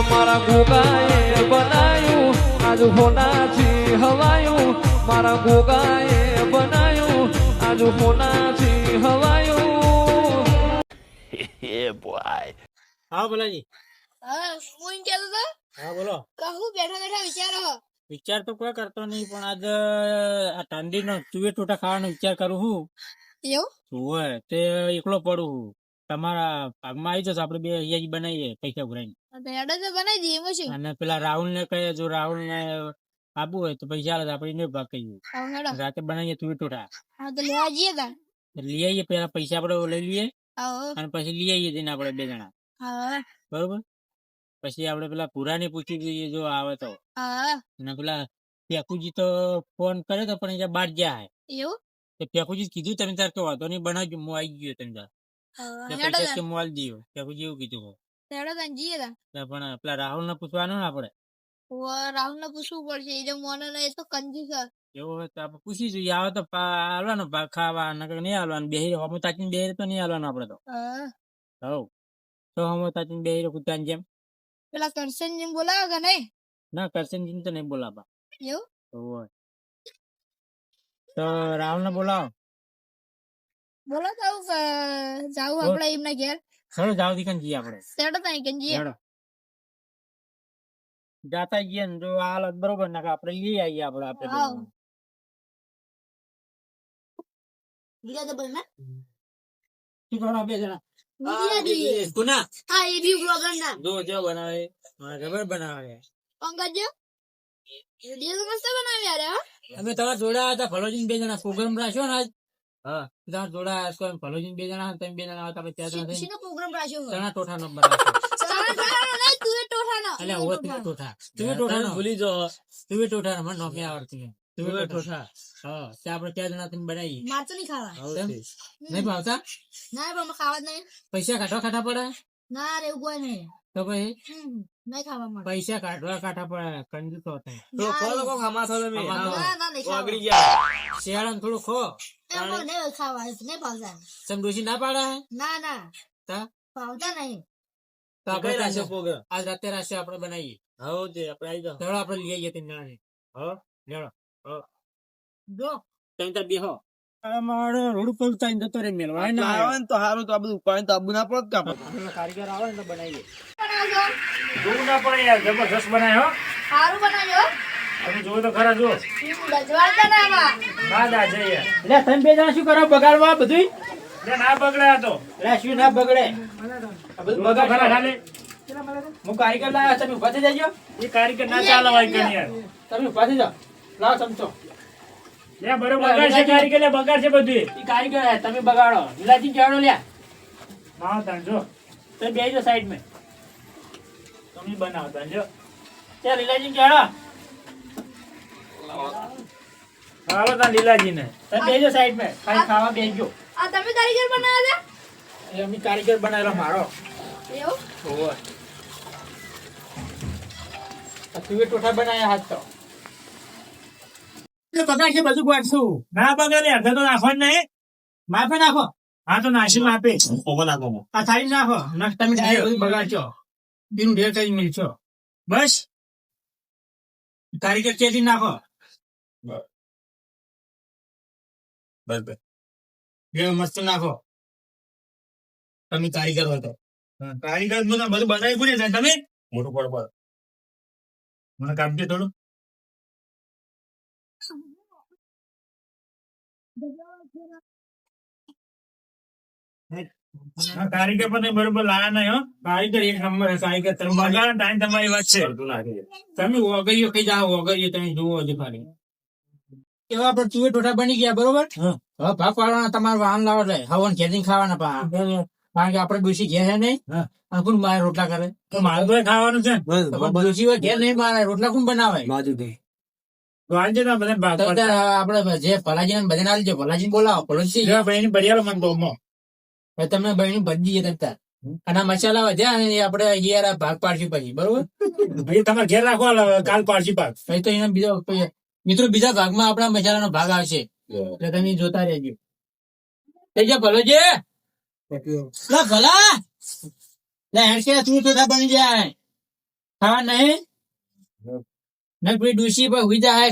મારા ગોગાએ બનાયું આજ હોનાથી હવાયું મારા ગોગાએ બનાયું આજ હોનાથી હવાયું હા બોલાજી. હા હું એમ કહેતો હતો હા બોલો. કહું બેઠા બેઠા વિચારો વિચાર તો કોઈ કરતો નહીં, પણ આજ આ ઠંડીનો ચૂએ ટોટા ખાવાનો વિચાર કરું છું. એવું હોય તે એકલો પડું છું. તમારા ભાગમાં આવી જશે, આપડે બે અહીંયા બનાવીએ પૈસા ભરાઈને. હેડો તો બનાવી દઈએ એમાં શું અને પેલા રાહુલ ને કહે, જો રાહુલ ને આપવું હોય તો પૈસા આલે તો આપણે એને ભાગ કહીએ. હા હેડો રાતે બનાવીએ ચૂએ ટોટા. હા તો લેવા જઈએ તા લઈ આવીએ, પેલા પૈસા આપડે લઈ લઈએ હા અને પછી લઈ આવીએ જઈને આપડે બે જણા. હા બરોબર. પછી આપડે પેલા પુરાને પૂછી દઈએ જો આવે તો. હા અને પેલા પેકુજી તો ફોન કરે તો પણ અહીંયા બાર ગયા એવું હે. પેકુજી કીધું તમે તાર કે વાંધો નહીં બનાવજો, હું આવી ગયો તમે તાર. હેડો પૈસા કે તા મોલ દીયો. પેકુજી એવું કીધું. હેડો તા જઈએ તા પણ પેલા રાહુલ ને પૂછવાનું ને આપડે. રાહુલ ને પૂછવું પડશે એ જો મોને ને એ તો કંજુ છે એવું હોય તો આપડે પૂછી જોઈએ. આવે તો હાલવાનો ભાગ ખાવા, નકર નહીં હાલવાનું. બેહી હમો તાચીને બેહી તો નહીં હાલવાનું આપડે તો. હા હવ તો હમો તાચીને બેહી કૂતાની જેમ. પેલા કરશન જેમ બોલાવે કે નહીં ના કરશનજી તો નહીં બોલાવા. એવું હોય તો રાહુલ ને બોલાવો. બોલો તો જાવું આપડે એમના ઘેર ચલો જાવ દી કન જઈએ આપડે. હેડો તા કે જઈએ હેડો. જાતા જઈએ ને જો હાલત બરોબર ના આપડે લઈ આવીએ આપડે આપડે હા. બીજા તો બોલ ને શું કરો બે જણા? બીજા જોઈએ કુના હા એ બી બ્લોગર ના જો જો બનાવે મારા ખબર બનાવે. પંકજ વિડિયો તો મસ્ત બનાવ્યા રે હા અમે તમારા જોડા હતા ફલોજીન બે જણા પ્રોગ્રામ રાખ્યો ને આજ. હા તમારા જોડા ફલોજીન બે જણા તમે બે જણા હતા ત્યાં જણા શીનો પ્રોગ્રામ રાખ્યો ચણા ટોઠા નંબર રાખ્યો. ચણા ટોઠાનો નહીં તુએ ટોઠાનો એટલે હવે તુવે ટોઠા ભૂલી જો. તુવે ટોઠા મને નોમે આવડતી તુવે ટોઠા. હા ત્યાં આપડે ત્યાં જણા તમે બનાવીએ. માર તો નહીં ખાવા નહીં ભાવતા? ના પણ ખાવા જ નહીં પૈસા કાઢવા કાઢા પડે ના રે એવું કોઈ નહીં તો પછી નહીં ખાવા મળે પૈસા કાઢવા કાઢા પડે. કંજુ તો હતા ના નહીં ખાવા શિયાળા થોડું ખો. એમ નહીં ખાવા નહીં ભાવતા સમડોશી ના પાડે ના ના તા ભાવતા નહીં તો આપણે આજ રાતે રાશે આપણે બનાવીએ. હા તે આપણે આવી જાવ. ચલો આપણે લઈ આવીએ ત્રણ જણાને. હા લેડો. જો તમે તાર બેહો. અમારે રોડ ઉપર ઉતારીને જતો રે મેલવાય ના આવે તો સારું તો આ બધું ઉપાય તો આબુ ના પડત કામ કારીગર આવે ને તો બનાવીએ. બનાવજો જોવું ના પડે યાર, જબરજસ્ત બનાવ્યો. સારું બનાવજો તમે જોવો તો ખરા જો. રજવાડતા ના આવા ના દા છે યાર. લે તમે બે જણા શું કરો બગાડવા બધું? લે ના બગડે આ તો. લે શું ના બગડે? આ બધું બગાડ ખરા ખાલી. હું કારીગર લાવ્યો, તમે ઉભા થઈ જાજો. એ કારીગર ના ચાલે ભાઈ કન યાર. તમે ઉભા થઈ જાઓ. લાવ ચમચો. લે બરોબર બગાડ છે કારીગર, લે બગાડ છે બધું. એ કારીગર હે, તમે બગાડો. લીલાજી કેવડો લ્યા. ના તન જો. તમે બેહી સાઈડ મે. તમે બનાવો તન જો. તે લીલાજી કેવડો. હાલો તા લીલાજી ને તમે બેજો સાઈડ મે, ખાલી ખાવા બેજો. આ તમે કારીગર બનાવ્યા એ અમે કારીગર બનાવેલો મારો. છે એવું ઓય આ તુવે ટોઠા બનાયા હાથ તો. એ બગાડ છે બધું ગોઠશું. ના બગાડે અડધા તો નાખો નહીં. માપે નાખો. હા તો નાસી માપે. આ થાળી નાખો. નખ તમે ડાયરેક્ટ બધું બગાડશો. બીનું ઢેર કરી મિલશો. બસ કારીગર ચેતી નાખો. બસ મસ્ત નાખો. તમે કારીગર હતો. કારીગર બધું બનાવી પૂરી તમે મોટું પડ મને કાપજે થોડું. કારીગર પણ બરોબર લાયા નહીં. હો કારીગર એક નંબર. કારીગર તમે બગાડો ટાઈમ તમારી વાત છે. તમે ઓગળીઓ કઈ જાઓ, ઓગળીઓ તમે જુઓ છો ખાલી. એવા આપડે ચૂએ ટોઠા બની ગયા બરોબર. હવે ભાગ પાડવાના, તમારે વાહન લાવો એટલે હવન ખેતી ખાવાના પા. કારણ કે આપડે ડોસી ઘેર છે નહીં. કોણ મારે રોટલા કરે? તો મારે તો ખાવાનું છે. ડોસી હોય ઘેર નહીં, મારે રોટલા કોણ બનાવે? આપડે જે ભલાજી બધા આલજો. ભલાજી બોલાવો. ભલાજી બરિયાળો મન તો તમને બહેની ભજી જઈએ તમતાર. અને મસાલા વધ્યા ને એ આપડે અહીંયા ભાગ પાડશું પછી બરોબર. તમારે ઘેર રાખો, કાલ પાડશું ભાગ. પછી તો એના બીજો મિત્રો બીજા ભાગમાં આપડા મસાલાનો ભાગ આવશે એટલે તમે જોતા રહેજો. થઈ જા ભલો છે ભલા લે હેડ કે તું તો બની જાય. હા નહીં ને પેલી ડૂસી પર ઉઈ જાય